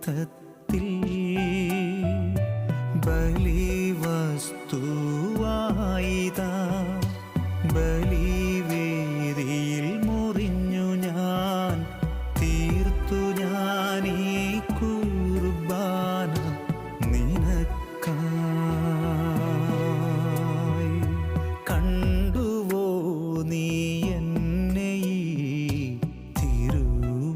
രക്തത്തിൽ ബലിവസ്തുവായിതാ ബലിവേദിയിൽ മുറിഞ്ഞു ഞാൻ തീർത്തു ഞാനീ കുർബാന നിനക്കായി. കണ്ടുവോ നീ എന്നെ ഈ തിരുവോസ്തിയിൽ